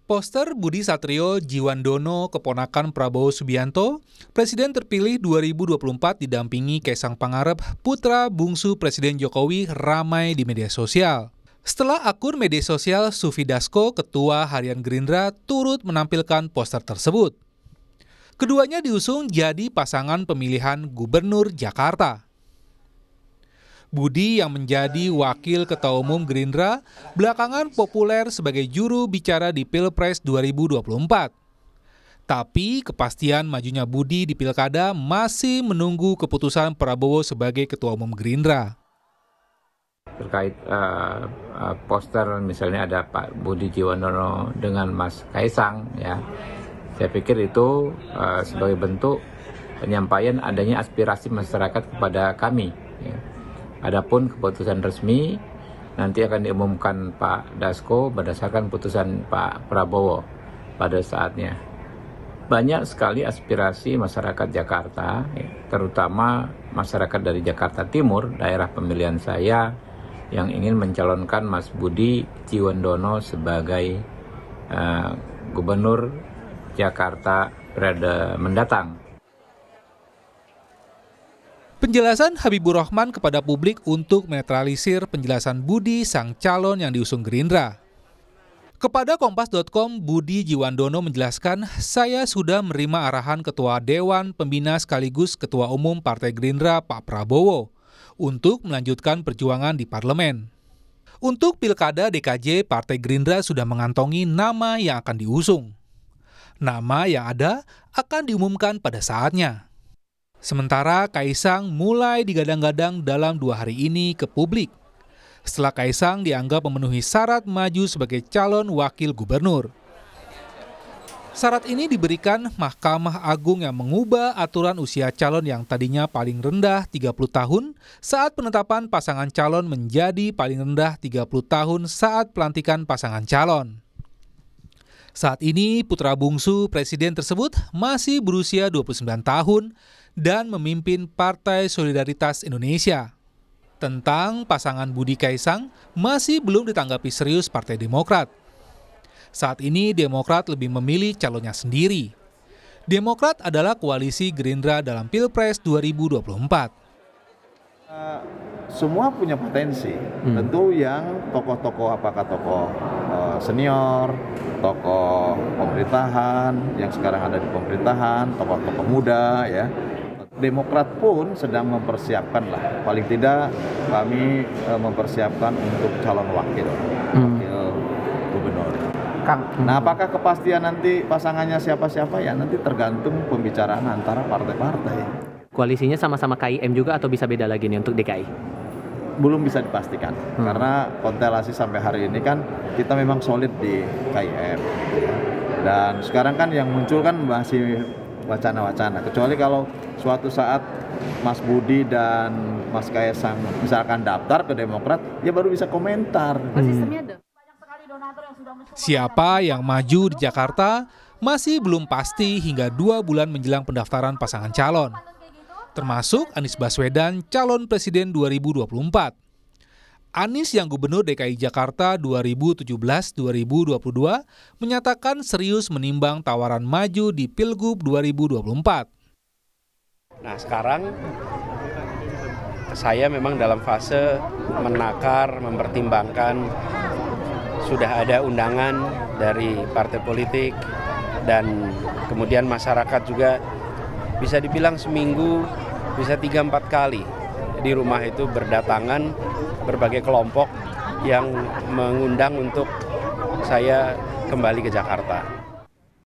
Poster Budi Satrio Djiwandono, keponakan Prabowo Subianto, Presiden terpilih 2024 didampingi Kaisang Pangarep, putra bungsu Presiden Jokowi, ramai di media sosial. Setelah akun media sosial Sufi Dasko, Ketua Harian Gerindra, turut menampilkan poster tersebut. Keduanya diusung jadi pasangan pemilihan Gubernur Jakarta. Budi yang menjadi wakil ketua umum Gerindra belakangan populer sebagai juru bicara di Pilpres 2024. Tapi kepastian majunya Budi di Pilkada masih menunggu keputusan Prabowo sebagai ketua umum Gerindra. Terkait poster misalnya ada Pak Budi Djiwandono dengan Mas Kaisang, ya, saya pikir itu sebagai bentuk penyampaian adanya aspirasi masyarakat kepada kami. Ya. Adapun keputusan resmi nanti akan diumumkan Pak Dasko berdasarkan putusan Pak Prabowo pada saatnya. Banyak sekali aspirasi masyarakat Jakarta, terutama masyarakat dari Jakarta Timur, daerah pemilihan saya, yang ingin mencalonkan Mas Budi Djiwandono sebagai Gubernur Jakarta periode mendatang. Penjelasan Habibur Rahman kepada publik untuk menetralisir penjelasan Budi sang calon yang diusung Gerindra. Kepada Kompas.com, Budi Djiwandono menjelaskan, saya sudah menerima arahan Ketua Dewan Pembina sekaligus Ketua Umum Partai Gerindra Pak Prabowo untuk melanjutkan perjuangan di parlemen. Untuk Pilkada DKJ, Partai Gerindra sudah mengantongi nama yang akan diusung. Nama yang ada akan diumumkan pada saatnya. Sementara Kaisang mulai digadang-gadang dalam 2 hari ini ke publik. Setelah Kaisang dianggap memenuhi syarat maju sebagai calon wakil gubernur. Syarat ini diberikan Mahkamah Agung yang mengubah aturan usia calon yang tadinya paling rendah 30 tahun saat penetapan pasangan calon menjadi paling rendah 30 tahun saat pelantikan pasangan calon. Saat ini putra bungsu presiden tersebut masih berusia 29 tahun dan memimpin Partai Solidaritas Indonesia. Tentang pasangan Budi Kaisang masih belum ditanggapi serius Partai Demokrat. Saat ini Demokrat lebih memilih calonnya sendiri. Demokrat adalah koalisi Gerindra dalam Pilpres 2024. Semua punya potensi. Tentu yang tokoh-tokoh, apakah tokoh senior, tokoh pemerintahan yang sekarang ada di pemerintahan, tokoh-tokoh muda, ya. Demokrat pun sedang mempersiapkan lah, paling tidak kami mempersiapkan untuk calon wakil gubernur. Nah, apakah kepastian nanti pasangannya siapa-siapa, ya nanti tergantung pembicaraan antara partai-partai. Koalisinya sama-sama KIM juga atau bisa beda lagi nih untuk DKI? Belum bisa dipastikan, karena konstelasi sampai hari ini kan kita memang solid di KIM. Dan sekarang kan yang muncul kan masih wacana-wacana, kecuali kalau suatu saat Mas Budi dan Mas Kaisang misalkan daftar ke Demokrat, ya baru bisa komentar. Siapa yang maju di Jakarta masih belum pasti hingga 2 bulan menjelang pendaftaran pasangan calon. Termasuk Anies Baswedan, calon presiden 2024. Anies yang Gubernur DKI Jakarta 2017-2022 menyatakan serius menimbang tawaran maju di Pilgub 2024. Nah, sekarang saya memang dalam fase menakar, mempertimbangkan. Sudah ada undangan dari partai politik dan kemudian masyarakat juga bisa dibilang seminggu bisa 3-4 kali di rumah itu berdatangan berbagai kelompok yang mengundang untuk saya kembali ke Jakarta.